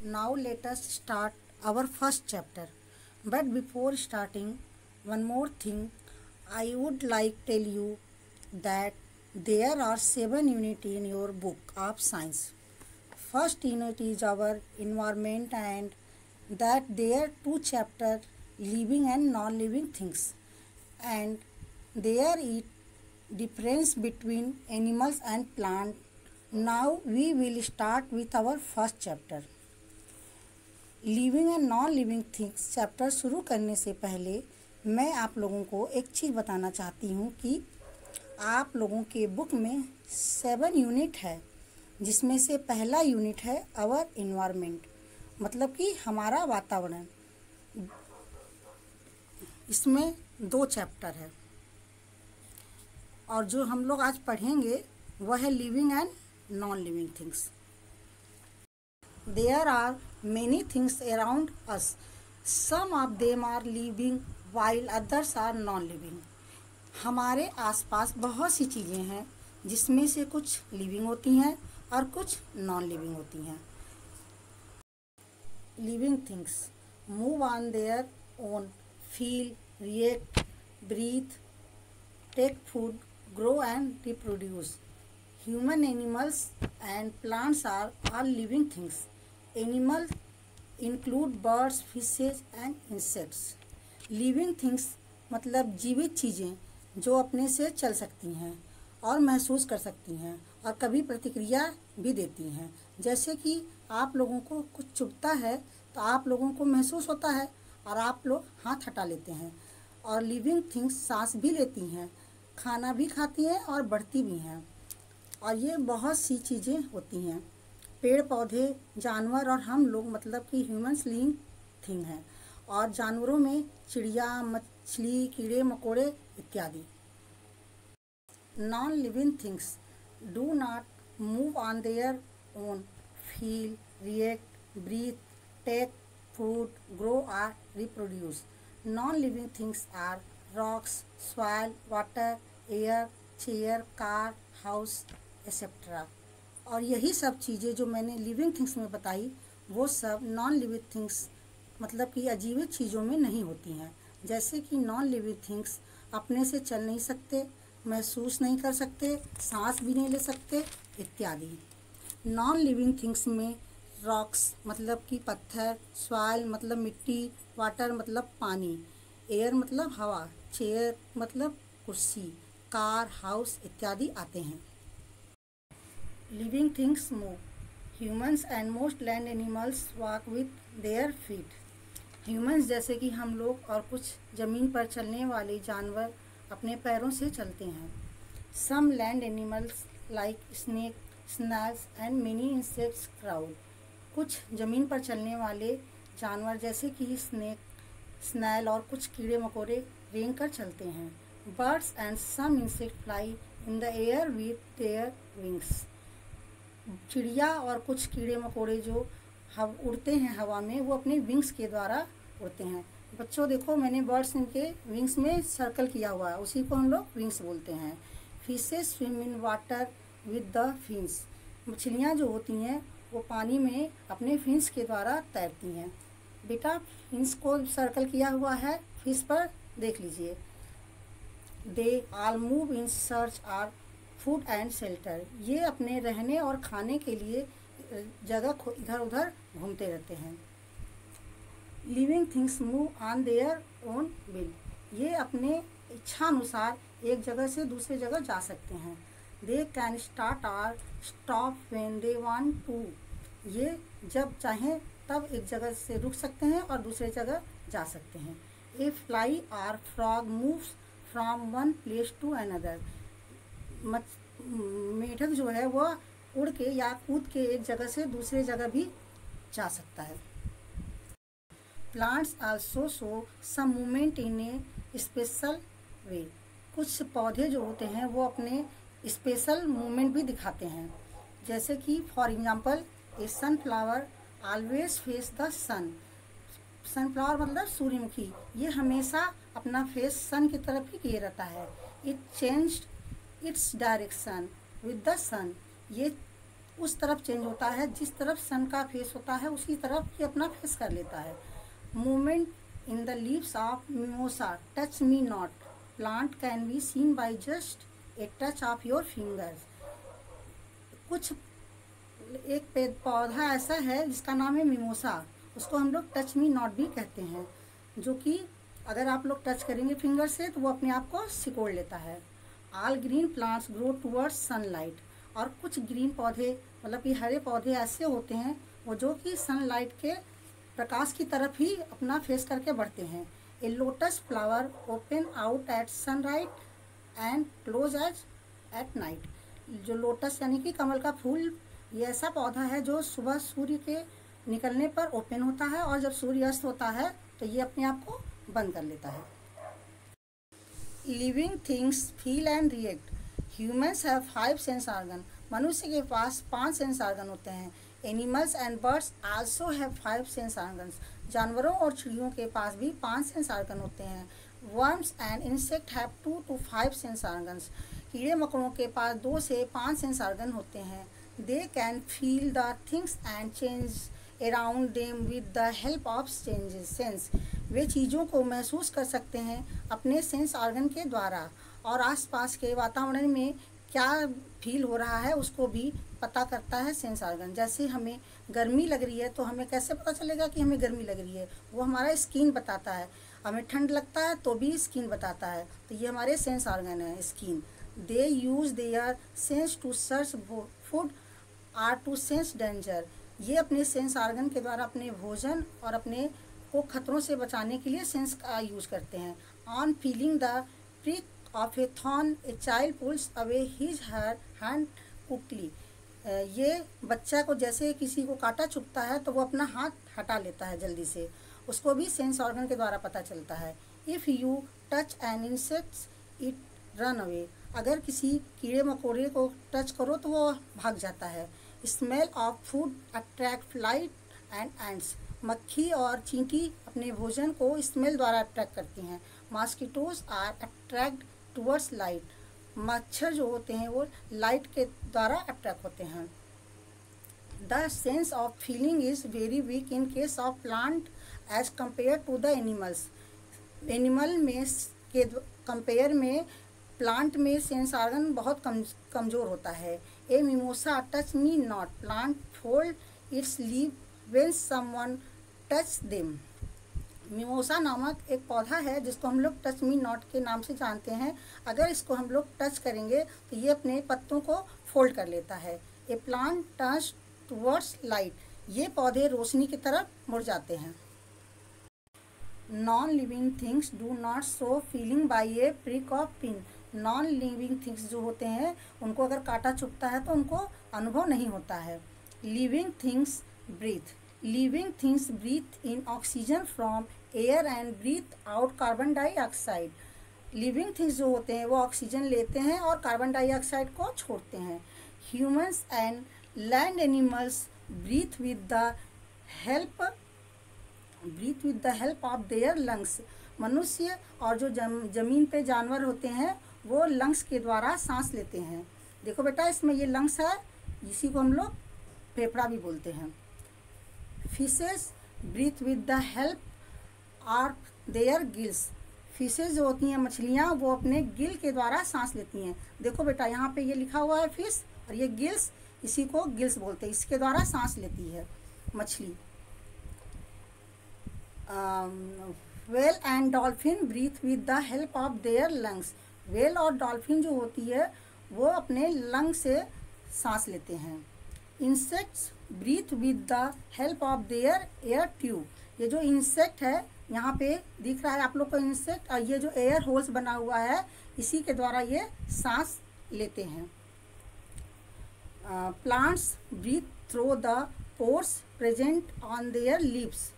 Now let us start our first chapter. But before starting, one more thing I would like tell you that there are 7 units in your book of science. First unit is our environment, and that there two chapter living and non-living things, and there is difference between animals and plant. Now we will start with our first chapter. Living and non living things chapter शुरू करने से पहले मैं आप लोगों को एक चीज़ बताना चाहती हूँ कि आप लोगों के बुक में 7 यूनिट है, जिसमें से पहला यूनिट है आवर इन्वायरमेंट, मतलब कि हमारा वातावरण। इसमें 2 चैप्टर है और जो हम लोग आज पढ़ेंगे वह है living and non living things. There are many things around us. Some of them are living while others are non-living. हमारे आसपास बहुत सी चीज़ें हैं जिसमें से कुछ लिविंग होती हैं और कुछ नॉन लिविंग होती हैं। Living things move on their own, feel, react, breathe, take food, grow and reproduce. Human, animals and plants are all living things. Animals include birds, fishes and insects. Living things मतलब जीवित चीज़ें जो अपने से चल सकती हैं और महसूस कर सकती हैं और कभी प्रतिक्रिया भी देती हैं। जैसे कि आप लोगों को कुछ चुभता है तो आप लोगों को महसूस होता है और आप लोग हाथ हटा लेते हैं। और लिविंग थिंग्स सांस भी लेती हैं, खाना भी खाती हैं और बढ़ती भी हैं। और ये बहुत सी चीज़ें होती हैं, पेड़ पौधे, जानवर और हम लोग, मतलब कि ह्यूमन्स लिविंग थिंग हैं। और जानवरों में चिड़िया, मछली, कीड़े मकोड़े इत्यादि। Non living things do not move on their own, feel, react, breathe, take food, grow और reproduce. Non living things are rocks, soil, water, air, chair, car, house etcetera. और यही सब चीज़ें जो मैंने लिविंग थिंग्स में बताई वो सब नॉन लिविंग थिंग्स मतलब कि अजीवित चीज़ों में नहीं होती हैं। जैसे कि नॉन लिविंग थिंग्स अपने से चल नहीं सकते, महसूस नहीं कर सकते, सांस भी नहीं ले सकते इत्यादि। नॉन लिविंग थिंग्स में रॉक्स मतलब कि पत्थर, सॉइल मतलब मिट्टी, वाटर मतलब पानी, एयर मतलब हवा, चेयर मतलब कुर्सी, कार, हाउस इत्यादि आते हैं। Living things move. Humans and most land animals walk with their feet. Humans जैसे कि हम लोग और कुछ ज़मीन पर चलने वाले जानवर अपने पैरों से चलते हैं। Some land animals like snake, snails and many insects crawl. कुछ ज़मीन पर चलने वाले जानवर जैसे कि स्नेक, स्नैल और कुछ कीड़े मकोड़े रेंग कर चलते हैं। Birds and some insects fly in the air with their wings. चिड़िया और कुछ कीड़े मकोड़े जो उड़ते हैं हवा में, वो अपने विंग्स के द्वारा उड़ते हैं। बच्चों देखो, मैंने बर्ड्स के विंग्स में सर्कल किया हुआ है, उसी को हम लोग विंग्स बोलते हैं। Fishes swim in water with the fins. मछलियाँ जो होती हैं वो पानी में अपने फिन्स के द्वारा तैरती हैं। बेटा फिन्स को सर्कल किया हुआ है, फिश पर देख लीजिए। They all move in search or food and shelter. ये अपने रहने और खाने के लिए जगह इधर उधर घूमते रहते हैं। Living things move on their own will. ये अपने इच्छा अनुसार एक जगह से दूसरी जगह जा सकते हैं। दे कैन स्टार्ट और stop when they want to. ये जब चाहें तब एक जगह से रुक सकते हैं और दूसरी जगह जा सकते हैं। ए फ्लाई और frog moves from one place to another. मेढक जो है वह उड़ के या कूद के एक जगह से दूसरी जगह भी जा सकता है। Plants also show some movement in a special way. कुछ पौधे जो होते हैं वो अपने स्पेशल मूवमेंट भी दिखाते हैं। जैसे कि for example a sunflower always face the sun. Sunflower मतलब सूर्यमुखी, ये हमेशा अपना फेस सन की तरफ ही किए रहता है। It changed its direction with the sun. ये उस तरफ चेंज होता है, जिस तरफ सन का फेस होता है उसी तरफ ये अपना फेस कर लेता है। Movement in the leaves of mimosa touch me not plant can be seen by just a touch of your fingers. कुछ एक पौधा ऐसा है जिसका नाम है मिमोसा, उसको हम लोग टच मी नॉट भी कहते हैं, जो कि अगर आप लोग टच करेंगे फिंगर से तो वो अपने आप को सिकोड़ लेता है। All green plants grow towards sunlight. और कुछ ग्रीन पौधे मतलब कि हरे पौधे ऐसे होते हैं वो जो कि सनलाइट के प्रकाश की तरफ ही अपना फेस करके बढ़ते हैं। A lotus flower open out at sunrise and close at night. जो लोटस यानी कि कमल का फूल, ये ऐसा पौधा है जो सुबह सूर्य के निकलने पर ओपन होता है और जब सूर्य अस्त होता है तो ये अपने आप को बंद कर लेता है। Living things feel and react. Humans have 5 sense organ. मनुष्य के पास 5 सेंस ऑर्गन होते हैं। Animals and birds also have 5 sense organs. जानवरों और चिड़ियों के पास भी 5 सेंस ऑर्गन होते हैं। Worms and insect have 2 to 5 sense organs. कीड़े मकोड़ों के पास 2 से 5 सेंस ऑर्गन होते हैं। They can feel the things and change around them with the help of sense. वे चीज़ों को महसूस कर सकते हैं अपने सेंस ऑर्गन के द्वारा और आसपास के वातावरण में क्या फील हो रहा है उसको भी पता करता है सेंस ऑर्गन। जैसे हमें गर्मी लग रही है तो हमें कैसे पता चलेगा कि हमें गर्मी लग रही है? वो हमारा स्किन बताता है। हमें ठंड लगता है तो भी स्किन बताता है। तो ये हमारे सेंस ऑर्गन है skin. They use their sense to search food or to sense danger. ये अपने सेंस ऑर्गन के द्वारा अपने भोजन और अपने को खतरों से बचाने के लिए सेंस का यूज करते हैं। On feeling the prick of a thorn a child pulls away his her hand quickly. ये बच्चा को जैसे किसी को कांटा चुभता है तो वो अपना हाथ हटा लेता है जल्दी से, उसको भी सेंस ऑर्गन के द्वारा पता चलता है। If you touch an insects it run away. अगर किसी कीड़े मकोड़े को टच करो तो वो भाग जाता है। Smell of food attract flight and ends. मक्खी और चींटी अपने भोजन को स्मेल द्वारा अट्रैक्ट करती हैं। Mosquitoes are attract towards light. मच्छर जो होते हैं वो लाइट के द्वारा अट्रैक्ट होते हैं। The sense of feeling is very weak in case of plant as compare to the animals. Animal में के कंपेयर में प्लांट में सेंस ऑर्गन बहुत कमज़ोर होता है। A mimosa touch me not plant fold its leave when someone touch them. Mimosa नामक एक पौधा है जिसको हम लोग टच मी नॉट के नाम से जानते हैं। अगर इसको हम लोग टच करेंगे तो ये अपने पत्तों को फोल्ड कर लेता है। ए प्लांट टर्न्स टुवर्ड्स लाइट। ये पौधे रोशनी की तरफ मुड़ जाते हैं। Non living things do not show feeling by A prick of pin. Non living things जो होते हैं उनको अगर कांटा चुभता है तो उनको अनुभव नहीं होता है। Living things breathe. Living things breathe in oxygen from air and breathe out carbon dioxide. Living things जो होते हैं वो ऑक्सीजन लेते हैं और कार्बन डाइऑक्साइड को छोड़ते हैं। Humans and land animals breathe with the help of their lungs. मनुष्य और जो जमीन पे जानवर होते हैं वो लंग्स के द्वारा सांस लेते हैं। देखो बेटा इसमें ये लंग्स है, इसी को हम लोग फेफड़ा भी बोलते हैं। Fishes breathe with the help of their gills. Fishes जो होती हैं मछलियाँ वो अपने गिल के द्वारा सांस लेती हैं। देखो बेटा यहाँ पे ये लिखा हुआ है फिश और ये गिल्स, इसी को गिल्स बोलते हैं। इसके द्वारा सांस लेती है मछली। Whale and dolphin breathe with the help of their lungs. Whale और डॉल्फिन जो होती है वो अपने लंग से सांस लेते हैं। Insects breathe with the help of their air tube. ये जो इंसेक्ट है यहाँ पे दिख रहा है आप लोग को इंसेक्ट, और ये जो एयर होल्स बना हुआ है इसी के द्वारा ये सांस लेते हैं। Plants breathe through the pores present on their leaves.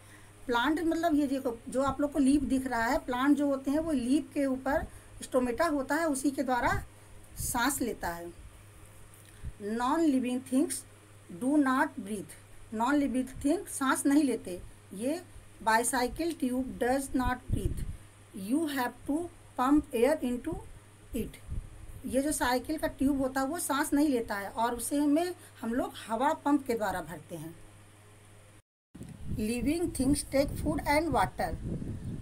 Plant मतलब ये देखो जो आप लोग को लीफ दिख रहा है, प्लांट जो होते हैं वो लीफ के ऊपर स्टोमेटा होता है, उसी के द्वारा सांस लेता है। Non living things do not breathe. Non living thing सांस नहीं लेते। ये bicycle tube does not breathe. You have to pump air into it. ये जो साइकिल का ट्यूब होता है वो सांस नहीं लेता है और उसे में हम लोग हवा पंप के द्वारा भरते हैं। Living things take food and water.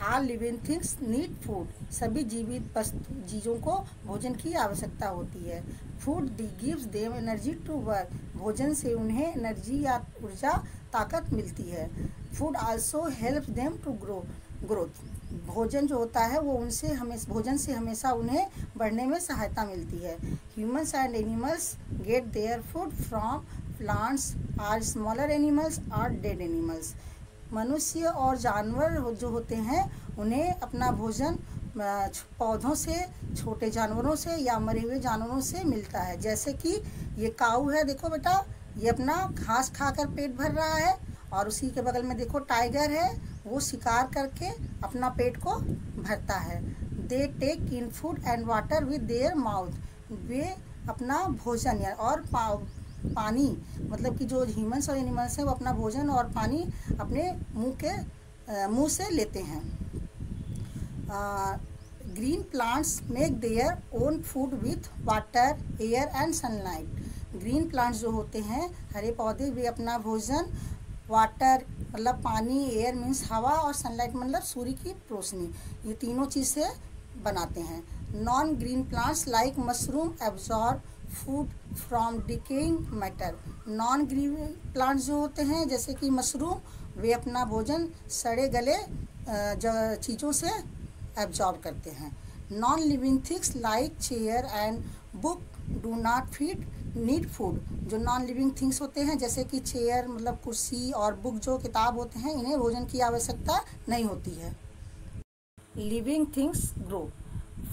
All living things need food. सभी जीवित चीज़ों को भोजन की आवश्यकता होती है। Food gives them energy to work. भोजन से उन्हें एनर्जी या ऊर्जा ताकत मिलती है। Food also helps them to growth. भोजन जो होता है वो भोजन से हमेशा उन्हें बढ़ने में सहायता मिलती है। Humans and animals get their food from plants or smaller animals or dead animals. मनुष्य और जानवर जो होते हैं उन्हें अपना भोजन पौधों से, छोटे जानवरों से या मरे हुए जानवरों से मिलता है। जैसे कि ये काऊ है, देखो बेटा, ये अपना घास खाकर पेट भर रहा है और उसी के बगल में देखो टाइगर है, वो शिकार करके अपना पेट को भरता है। They take in food and water with their mouth. वे अपना भोजन या और पानी, मतलब कि जो ह्यूमंस और एनिमल्स हैं वो अपना भोजन और पानी अपने मुंह से लेते हैं। Green plants make their own food with water, air and sunlight. Green plants जो होते हैं, हरे पौधे, वे अपना भोजन वाटर मतलब पानी, एयर मीन्स हवा, और सनलाइट मतलब सूर्य की रोशनी, ये तीनों चीज़ से बनाते हैं। Non green plants like mushroom absorb food from decaying matter. Non green plants जो होते हैं जैसे कि मशरूम, वे अपना भोजन सड़े गले चीज़ों से एब्जॉर्ब करते हैं। Non living things like chair and book do not feed need food. जो नॉन लिविंग थिंग्स होते हैं जैसे कि चेयर मतलब कुर्सी और बुक जो किताब होते हैं, इन्हें भोजन की आवश्यकता नहीं होती है। Living things grow.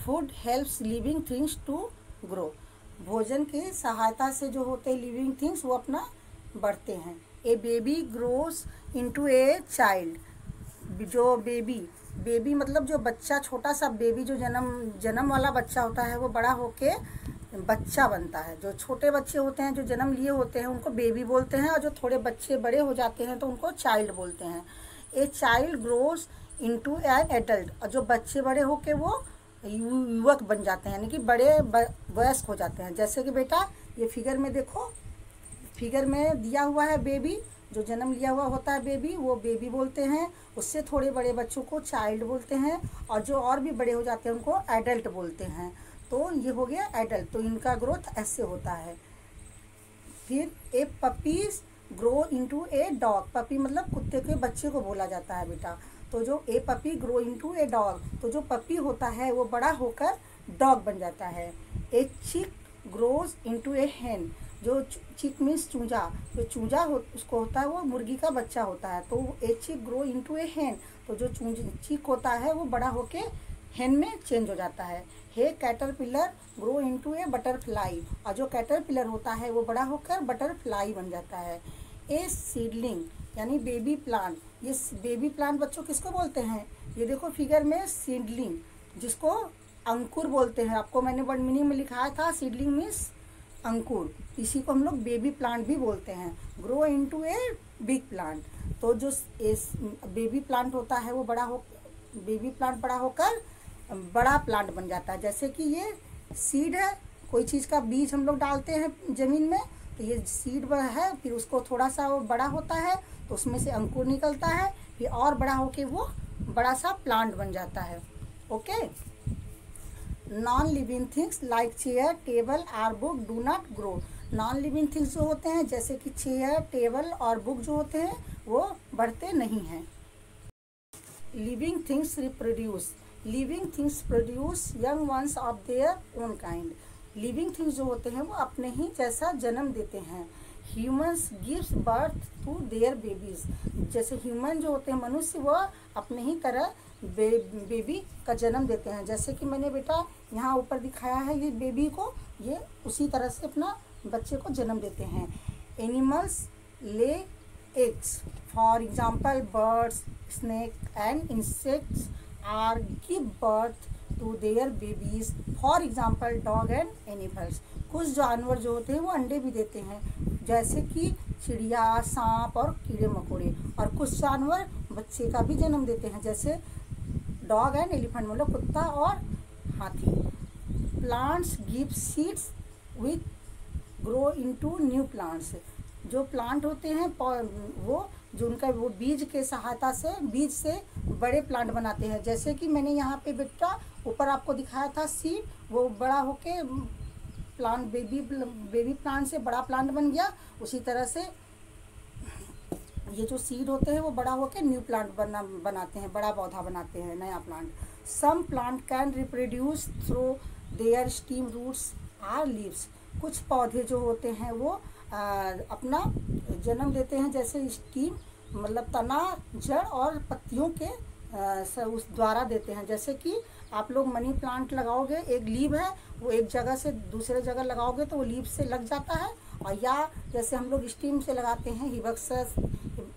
Food helps living things to grow. भोजन की सहायता से जो होते हैं लिविंग थिंग्स वो अपना बढ़ते हैं। A baby grows into a child. जो बेबी मतलब जो बच्चा, छोटा सा बेबी जो जन्म वाला बच्चा होता है वो बड़ा होके बच्चा बनता है। जो छोटे बच्चे होते हैं जो जन्म लिए होते हैं उनको बेबी बोलते हैं, और जो थोड़े बच्चे बड़े हो जाते हैं तो उनको चाइल्ड बोलते हैं। A child grows into an adult. और जो बच्चे बड़े होके वो युवक बन जाते हैं, यानी कि बड़े वयस्क हो जाते हैं। जैसे कि बेटा ये फिगर में देखो, फिगर में दिया हुआ है बेबी, जो जन्म लिया हुआ होता है बेबी, वो बेबी बोलते हैं। उससे थोड़े बड़े बच्चों को चाइल्ड बोलते हैं, और जो और भी बड़े हो जाते हैं उनको एडल्ट बोलते हैं। तो ये हो गया एडल्ट। तो इनका ग्रोथ ऐसे होता है। फिर a puppies grow into a dog. Puppy मतलब कुत्ते के बच्चे को बोला जाता है बेटा। तो जो a puppy grow into a dog, तो जो पपी होता है वो बड़ा होकर डॉग बन जाता है। ए चिक ग्रोज इनटू ए हेन। जो चिक मीन्स चूजा, जो चूजा उसको होता है वो मुर्गी का बच्चा होता है। तो ए चिक ग्रो इनटू ए हेन, तो जो चिक होता है वो बड़ा होके हेन में चेंज हो जाता है। A caterpillar grow into a butterfly. और जो कैटरपिलर होता है वो बड़ा होकर बटरफ्लाई बन जाता है। ए सीडलिंग यानी बेबी प्लांट। ये बेबी प्लांट बच्चों किसको बोलते हैं? ये देखो फिगर में सीडलिंग, जिसको अंकुर बोलते हैं। आपको मैंने वर्ड मीनिंग में लिखाया था, सीडलिंग मीन्स अंकुर। इसी को हम लोग बेबी प्लांट भी बोलते हैं। Grow into a big plant. तो जो बेबी प्लांट होता है वो बेबी प्लांट बड़ा होकर बड़ा प्लांट बन जाता है। जैसे कि ये सीड है, कोई चीज़ का बीज हम लोग डालते हैं ज़मीन में, तो ये सीड है, फिर उसको थोड़ा सा वो बड़ा होता है तो उसमें से अंकुर निकलता है, फिर और बड़ा होके वो बड़ा सा प्लांट बन जाता है। Okay. Non living things like chair, table और book do not grow. Non living things जो होते हैं जैसे कि चेयर, टेबल और बुक जो होते हैं वो बढ़ते नहीं हैं। Living things reproduce. Living things produce young ones of their own kind. Living things जो होते हैं वो अपने ही जैसा जन्म देते हैं। Humans gives birth to their babies. जैसे ह्यूमन जो होते हैं मनुष्य, वो अपने ही तरह बेबी का जन्म देते हैं। जैसे कि मैंने बेटा यहाँ ऊपर दिखाया है ये बेबी को, ये उसी तरह से अपना बच्चे को जन्म देते हैं। Animals lay eggs. For example birds, snake and insects are give birth to their babies. For example dog and animals. कुछ जानवर जो होते हैं वो अंडे भी देते हैं, जैसे कि चिड़िया, सांप और कीड़े मकोड़े। और कुछ जानवर बच्चे का भी जन्म देते हैं, जैसे डॉग एंड एलिफेंट मतलब कुत्ता और हाथी। Plants give seeds with grow into new plants. जो प्लांट होते हैं वो जो उनका वो बीज के सहायता से बीज से बड़े प्लांट बनाते हैं। जैसे कि मैंने यहाँ पे बेटा ऊपर आपको दिखाया था सीड, वो बड़ा होके प्लांट बेबी प्लांट से बड़ा प्लांट बन गया। उसी तरह से ये जो सीड होते हैं वो बड़ा होके न्यू प्लांट बनाते हैं, बड़ा पौधा बनाते हैं, नया plant. Some plant can reproduce through their stem roots or leaves. कुछ पौधे जो होते हैं वो अपना जन्म देते हैं जैसे स्टीम, मतलब तना, जड़ और पत्तियों के उस द्वारा देते हैं। जैसे कि आप लोग मनी प्लांट लगाओगे, एक लीव है वो एक जगह से दूसरे जगह लगाओगे तो वो लीव से लग जाता है, और या जैसे हम लोग स्टीम से लगाते हैं हिबिस्कस,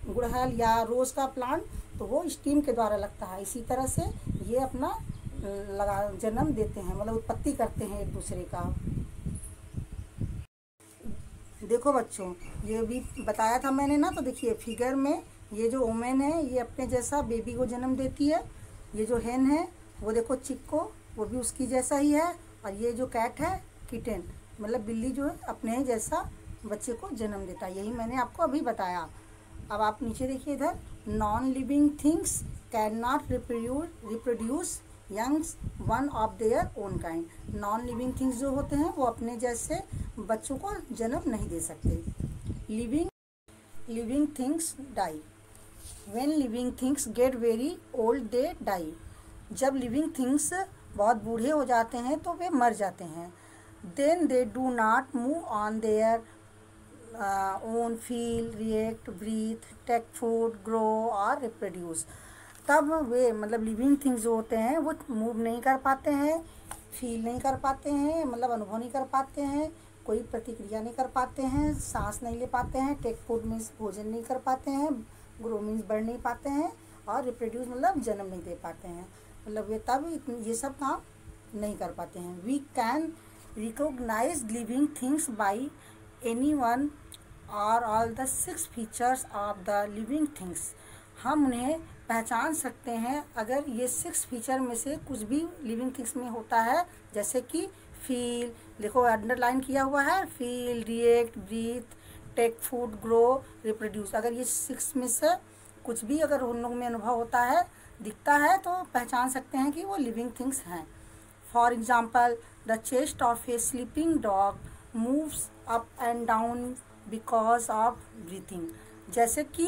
गुड़हल या रोज़ का प्लांट, तो वो स्टीम के द्वारा लगता है। इसी तरह से ये अपना जन्म देते हैं, मतलब उत्पत्ति करते हैं एक दूसरे का। देखो बच्चों, ये भी बताया था मैंने ना, तो देखिए फिगर में ये जो वुमेन है ये अपने जैसा बेबी को जन्म देती है। ये जो हेन है वो देखो चिक्को, वो भी उसकी जैसा ही है। और ये जो कैट है किटन, मतलब बिल्ली जो है अपने जैसा बच्चे को जन्म देता है। यही मैंने आपको अभी बताया। अब आप नीचे देखिए इधर, non living things can not reproduce youngs one of their own kind. Non living things जो होते हैं वो अपने जैसे बच्चों को जन्म नहीं दे सकते। Living things die. When living things get very old they die. जब लिविंग थिंग्स बहुत बूढ़े हो जाते हैं तो वे मर जाते हैं। Then they do not move on their own, feel, react, breathe, take food, grow और रिप्रोड्यूस। तब वे मतलब लिविंग थिंग्स जो होते हैं वो मूव नहीं कर पाते हैं, फील नहीं कर पाते हैं, मतलब अनुभव नहीं कर पाते हैं, कोई प्रतिक्रिया नहीं कर पाते हैं, सांस नहीं ले पाते हैं, टेक फूड मीन्स भोजन नहीं कर पाते हैं, ग्रो मीन्स बढ़ नहीं पाते हैं, और रिप्रोड्यूस मतलब जन्म नहीं दे पाते हैं। मतलब वे तब ये सब काम नहीं कर पाते हैं। We can recognise living things by any one or all the 6 features of the living things. हम उन्हें पहचान सकते हैं अगर ये 6 फीचर में से कुछ भी लिविंग थिंग्स में होता है। जैसे कि फील, देखो अंडरलाइन किया हुआ है, feel, react, breathe, take food, grow, reproduce. अगर ये 6 में से कुछ भी अगर उन लोगों में अनुभव होता है, दिखता है, तो पहचान सकते हैं कि वो लिविंग थिंग्स हैं। For example, the chest of A sleeping dog moves up and down because of breathing. जैसे कि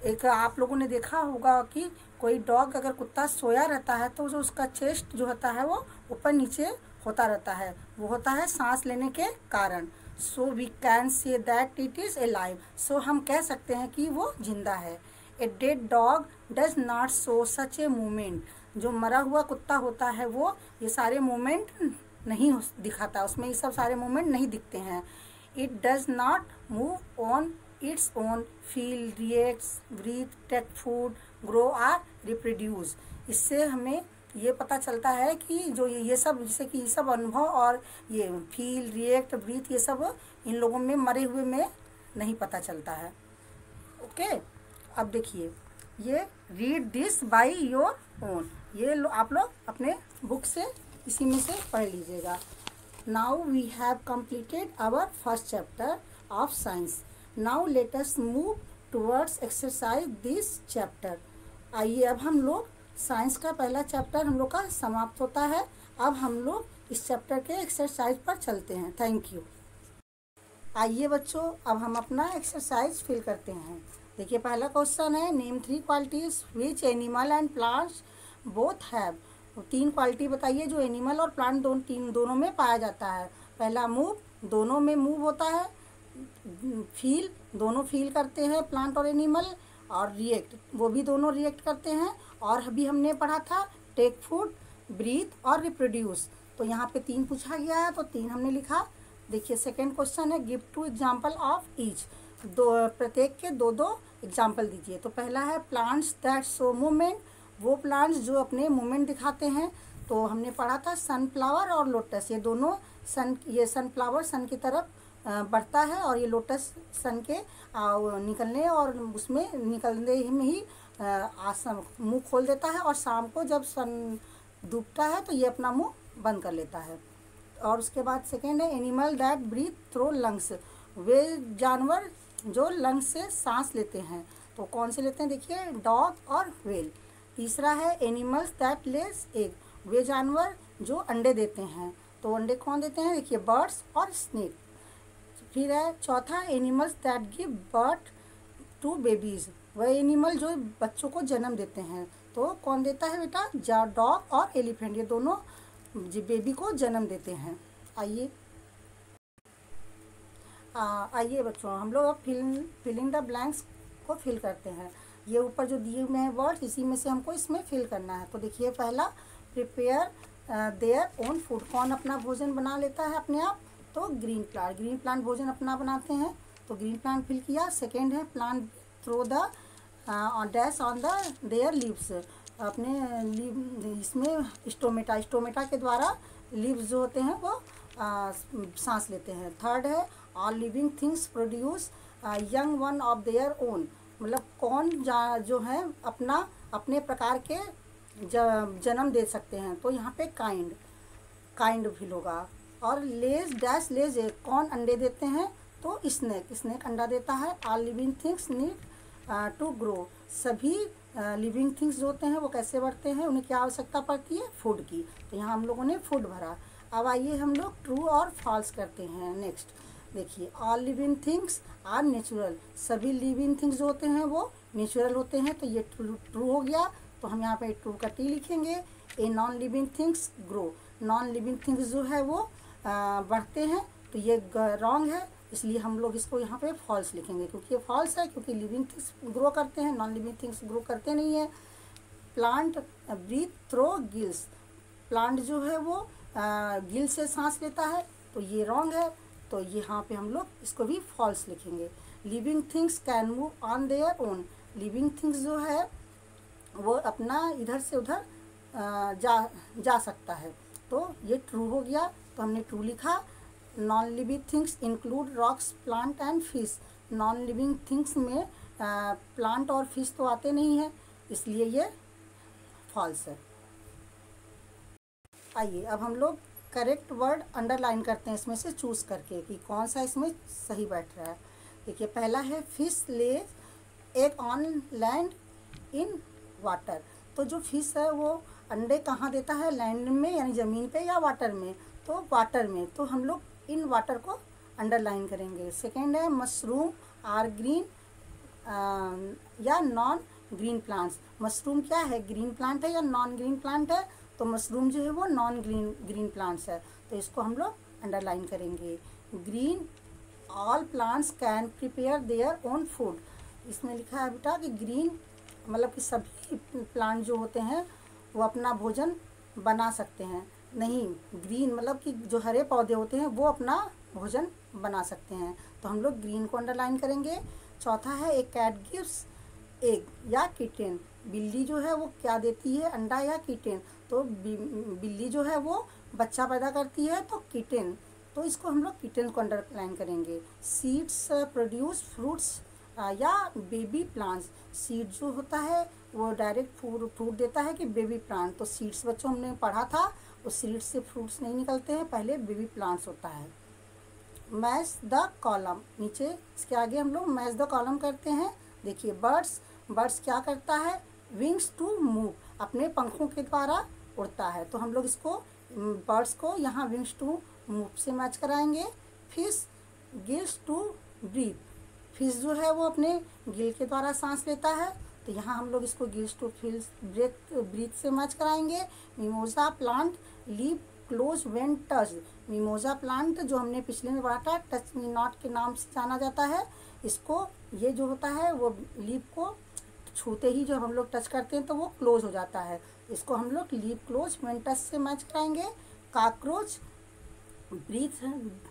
एक आप लोगों ने देखा होगा कि कोई डॉग, अगर कुत्ता सोया रहता है तो जो उसका चेस्ट जो होता है वो ऊपर नीचे होता रहता है, वो होता है सांस लेने के कारण। So we can say that it is a live. So हम कह सकते हैं कि वो जिंदा है। A dead dog does not show such a movement. जो मरा हुआ कुत्ता होता है वो ये सारे मूवमेंट नहीं दिखाता, उसमें ये सब सारे मूवमेंट नहीं दिखते हैं। It does not move on its own, feel, reacts, breathe, take food, grow or reproduce. इससे हमें ये पता चलता है कि जो ये सब, जैसे कि ये सब अनुभव और ये फील, रिएक्ट, ब्रीथ, ये सब इन लोगों में मरे हुए में नहीं पता चलता है। ओके, अब देखिए ये read this by your own, ये आप लोग अपने बुक से इसी में से पढ़ लीजिएगा। Now we have completed our first chapter of science. Now let us move towards exercise this chapter. आइए अब हम लोग साइंस का पहला चैप्टर हम लोग का समाप्त होता है। अब हम लोग इस चैप्टर के एक्सरसाइज पर चलते हैं। Thank you. आइए बच्चों, अब हम अपना एक्सरसाइज फिल करते हैं। देखिए पहला क्वेश्चन है, name 3 qualities which animal and plants both have. 3 quality बताइए जो एनिमल और प्लांट दोनों में पाया जाता है। पहला मूव, दोनों में मूव होता है। फील, दोनों फील करते हैं प्लांट और एनिमल। और रिएक्ट, वो भी दोनों रिएक्ट करते हैं। और अभी हमने पढ़ा था टेक फूड, ब्रीथ और रिप्रोड्यूस। तो यहाँ पे 3 पूछा गया है तो 3 हमने लिखा। देखिए सेकंड क्वेश्चन है, गिव 2 एग्जाम्पल ऑफ ईच। प्रत्येक के 2-2 एग्जाम्पल दीजिए। तो पहला है प्लांट्स दैट शो मूवमेंट, वो प्लांट्स जो अपने मूवमेंट दिखाते हैं। तो हमने पढ़ा था सनफ्लावर और लोटस, ये दोनों ये सनफ्लावर सन की तरफ बढ़ता है और ये लोटस सन के निकलने और उसमें निकलने में ही मुंह खोल देता है, और शाम को जब सन डूबता है तो ये अपना मुंह बंद कर लेता है। और उसके बाद सेकेंड है animal that breathe through lungs, वे जानवर जो लंग्स से सांस लेते हैं। तो कौन से लेते हैं, देखिए डॉग और व्हेल। तीसरा है एनिमल्स दैट लेस एग, वे जानवर जो अंडे देते हैं। तो अंडे कौन देते हैं, देखिए बर्ड्स और स्नेक। फिर है चौथा animals that give birth to babies, वह एनिमल जो बच्चों को जन्म देते हैं। तो कौन देता है बेटा, डॉग और एलिफेंट, ये दोनों बेबी को जन्म देते हैं। आइए आइए बच्चों, हम लोग अब फिलिंग द ब्लैंक्स को फिल करते हैं। ये ऊपर जो दिए हुए हैं वर्ड्स, इसी में से हमको इसमें फिल करना है। तो देखिए पहला प्रिपेयर देयर ओन फूड, कौन अपना भोजन बना लेता है अपने आप, तो ग्रीन प्लांट भोजन अपना बनाते हैं, तो ग्रीन प्लांट फिल किया। सेकेंड है plant through the dash on the their leaves, अपने लीव इसमें स्टोमेटा के द्वारा लीव्स जो होते हैं वो सांस लेते हैं। थर्ड है all living things produce young one of their own, मतलब कौन जो है अपने प्रकार के जन्म दे सकते हैं। तो यहाँ पे काइंड भी होगा। और लेज डैश लेज एग, कौन अंडे देते हैं, तो स्नेक अंडा देता है। All living things need to grow, सभी लिविंग थिंग्स जो होते हैं वो कैसे बढ़ते हैं, उन्हें क्या आवश्यकता पड़ती है, फूड की। तो यहाँ हम लोगों ने फूड भरा। अब आइए हम लोग ट्रू और फॉल्स करते हैं। नेक्स्ट देखिए all living things are natural, सभी लिविंग थिंग्स जो होते हैं वो नेचुरल होते हैं, तो ये ट्रू हो गया। तो हम यहाँ पे ट्रू का टी लिखेंगे। A non living things grow, non living things जो है वो बढ़ते हैं, तो ये रॉन्ग है, इसलिए हम लोग इसको यहाँ पे फॉल्स लिखेंगे, क्योंकि ये फॉल्स है, क्योंकि लिविंग थिंग्स ग्रो करते हैं, नॉन लिविंग थिंग्स ग्रो करते नहीं है। Plant breathe through gills, plant जो है वो गिल से सांस लेता है, तो ये रॉन्ग है, तो यहाँ पे हम लोग इसको भी फॉल्स लिखेंगे। Living things can move on their own, living things जो है वो अपना इधर से उधर जा सकता है, तो ये ट्रू हो गया, तो हमने ट्रू लिखा। Non living things include rocks plant and fish, non living things में प्लांट और फिश तो आते नहीं हैं, इसलिए ये फॉल्स है। आइए अब हम लोग करेक्ट वर्ड अंडरलाइन करते हैं इसमें से चूज़ करके कि कौन सा इसमें सही बैठ रहा है। देखिए पहला है fish lays egg on land in water, तो जो फिश है वो अंडे कहाँ देता है, लैंड में यानी ज़मीन पे या वाटर में, तो वाटर में, तो हम लोग इन वाटर को अंडरलाइन करेंगे। सेकेंड है मशरूम आर ग्रीन या नॉन ग्रीन प्लांट्स, मशरूम क्या है, ग्रीन प्लांट है या नॉन ग्रीन प्लांट है, तो मशरूम जो है वो नॉन ग्रीन प्लांट्स है, तो इसको हम लोग अंडरलाइन करेंगे। Green all plants can prepare their own food, इसमें लिखा है बेटा कि ग्रीन मतलब कि सभी प्लांट जो होते हैं वो अपना भोजन बना सकते हैं, नहीं ग्रीन मतलब कि जो हरे पौधे होते हैं वो अपना भोजन बना सकते हैं, तो हम लोग ग्रीन को अंडरलाइन करेंगे। चौथा है ए कैट गिव्स एग या किटेन, बिल्ली जो है वो क्या देती है, अंडा या किटेन, तो बिल्ली जो है वो बच्चा पैदा करती है, तो किटेन, तो इसको हम लोग किटेन को अंडरलाइन करेंगे। सीड्स प्रोड्यूस फ्रूट्स या बेबी प्लांट्स, सीड जो होता है वो डायरेक्ट फ्रूट देता है कि बेबी प्लांट, तो सीड्स बच्चों हमने पढ़ा था, वो सीड्स से फ्रूट्स नहीं निकलते हैं, पहले बेबी प्लांट्स होता है। मैच द कॉलम, नीचे इसके आगे हम लोग मैच द कॉलम करते हैं। देखिए बर्ड्स क्या करता है, विंग्स टू मूव, अपने पंखों के द्वारा उड़ता है, तो हम लोग इसको बर्ड्स को यहाँ विंग्स टू मूव से मैच कराएंगे। Fish gills to breathe, fish जो है वो अपने गिल के द्वारा सांस लेता है, तो यहाँ हम लोग इसको गिल्स टू ब्रीथ से मैच कराएंगे। Mimosa plant leave close when touch, mimosa plant जो हमने पिछले में पढ़ा था टच मी नॉट के नाम से जाना जाता है, इसको ये जो होता है वो लीव को छूते ही जब हम लोग टच करते हैं तो वो क्लोज हो जाता है, इसको हम लोग लीव क्लोज व्हेन टच से मैच कराएंगे। Cockroach breathe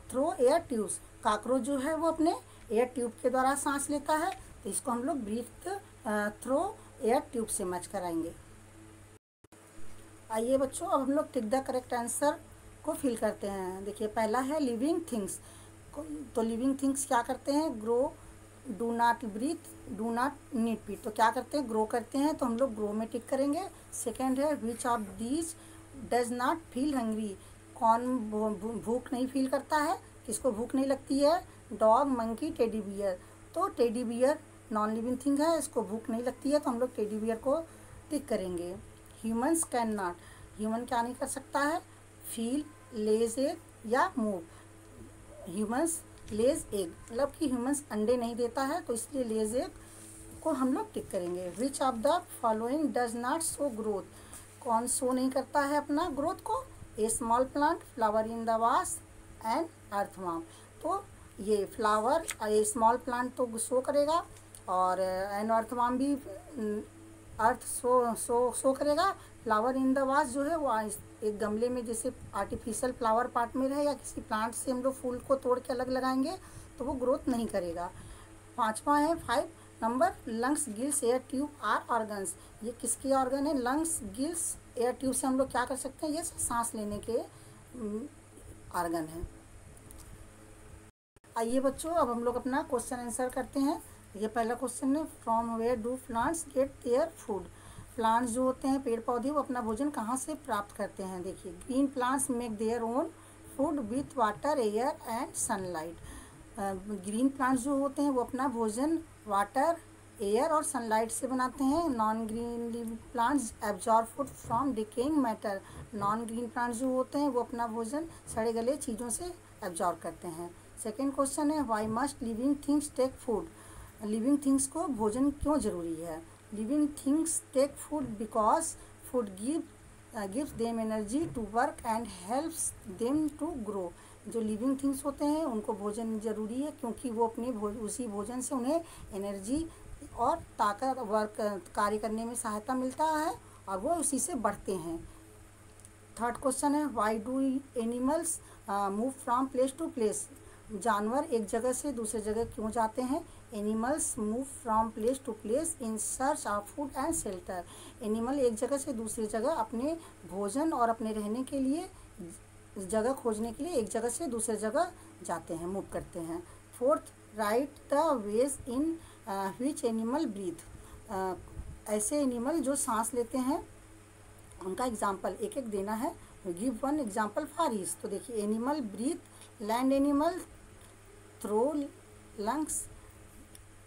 through air tubes, cockroach जो है वो अपने एयर ट्यूब के द्वारा सांस लेता है, तो इसको हम लोग ब्रीथ थ्रो एयर ट्यूब से मैच कराएंगे। आइए बच्चों अब हम लोग टिक द करेक्ट आंसर को फिल करते हैं। देखिए पहला है लिविंग थिंग्स, तो लिविंग थिंग्स क्या करते हैं, grow, do not breathe, do not need peat, तो क्या करते हैं, ग्रो करते हैं, तो हम लोग ग्रो में टिक करेंगे। सेकेंड है which of these does not feel hungry, कौन भूख नहीं फील करता है, किसको भूख नहीं लगती है? Dog, monkey, teddy bear. तो teddy bear non living thing है, इसको भूख नहीं लगती है, तो हम लोग टेडी बियर को टिक करेंगे। ह्यूमन्स कैन नॉट, ह्यूमन क्या नहीं कर सकता है? फील, लेज एग या मूव। ह्यूमन्स लेज एग, मतलब कि ह्यूमन्स अंडे नहीं देता है, तो इसलिए लेज एग को हम लोग टिक करेंगे। Which of the following does not show growth, कौन शो नहीं करता है अपना ग्रोथ को? A small plant, flower in the vase and earthworm. तो ये फ्लावर, ए स्मॉल प्लांट तो शो करेगा, और एन अर्थवर्म भी अर्थ शो करेगा। फ्लावर इन द वास जो है वो एक गमले में जैसे आर्टिफिशियल फ्लावर पार्ट में रहे, या किसी प्लांट से हम लोग फूल को तोड़ के अलग लगाएंगे तो वो ग्रोथ नहीं करेगा। 5वां है 5 number, lungs, gills, air tube are organs. ये किसके ऑर्गन है? लंग्स, गिल्स, एयर ट्यूब से हम लोग क्या कर सकते हैं? ये सांस लेने के ऑर्गन है। आइए बच्चों, अब हम लोग अपना क्वेश्चन आंसर करते हैं। ये पहला क्वेश्चन है, from where do plants get their food. Plants जो होते हैं, पेड़ पौधे, वो अपना भोजन कहाँ से प्राप्त करते हैं? देखिए, green plants make their own food with water, air and sunlight. Green plants जो होते हैं वो अपना भोजन वाटर, एयर और सनलाइट से बनाते हैं। Non green plants absorb food from decaying matter. Non green plants जो होते हैं वो अपना भोजन सड़े गले चीज़ों से एब्जॉर्ब करते हैं। सेकेंड क्वेश्चन है, why must living things take food. लिविंग थिंग्स को भोजन क्यों जरूरी है? Living things take food because food gives them energy to work and helps them to grow. जो लिविंग थिंग्स होते हैं उनको भोजन ज़रूरी है, क्योंकि वो अपने उसी भोजन से उन्हें एनर्जी और ताकत, वर्क, कार्य करने में सहायता मिलता है, और वो उसी से बढ़ते हैं। थर्ड क्वेश्चन है, why do animals move from place to place. जानवर एक जगह से दूसरे जगह क्यों जाते हैं? Animals move from place to place in search of food and shelter. Animal एक जगह से दूसरी जगह अपने भोजन और अपने रहने के लिए जगह खोजने के लिए एक जगह से दूसरे जगह जाते हैं, मूव करते हैं। Fourth, write the ways in which animal breathe. ऐसे एनिमल जो सांस लेते हैं उनका एग्जाम्पल एक एक देना है। Give one example for each. तो देखिए, animal breathe, land animal through lungs,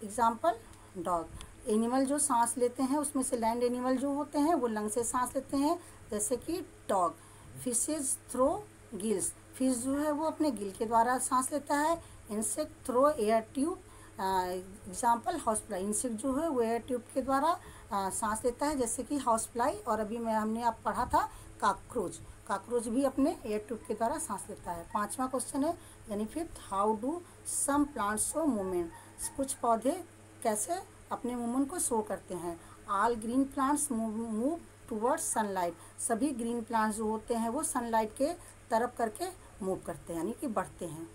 example dog. Animal जो सांस लेते हैं उसमें से लैंड एनिमल जो होते हैं वो लंग से सांस लेते हैं, जैसे कि dog. Fishes through gills, fish जो है वो अपने गिल के द्वारा सांस लेता है। Insect through air tube, example house fly. Insect जो है वो एयर ट्यूब के द्वारा सांस लेता है, जैसे कि हाउस फ्लाई। और अभी हमने आप पढ़ा था काकरोच, काकरोच भी अपने एयर ट्यूब के द्वारा सांस लेता है। 5वां क्वेश्चन है, यानी fifth, how do some plants show movement. कुछ पौधे कैसे अपने मूवमेंट को शो करते हैं? All green plants move towards sunlight. सभी ग्रीन प्लांट्स जो होते हैं वो सनलाइट के तरफ करके मूव करते हैं, यानी कि बढ़ते हैं।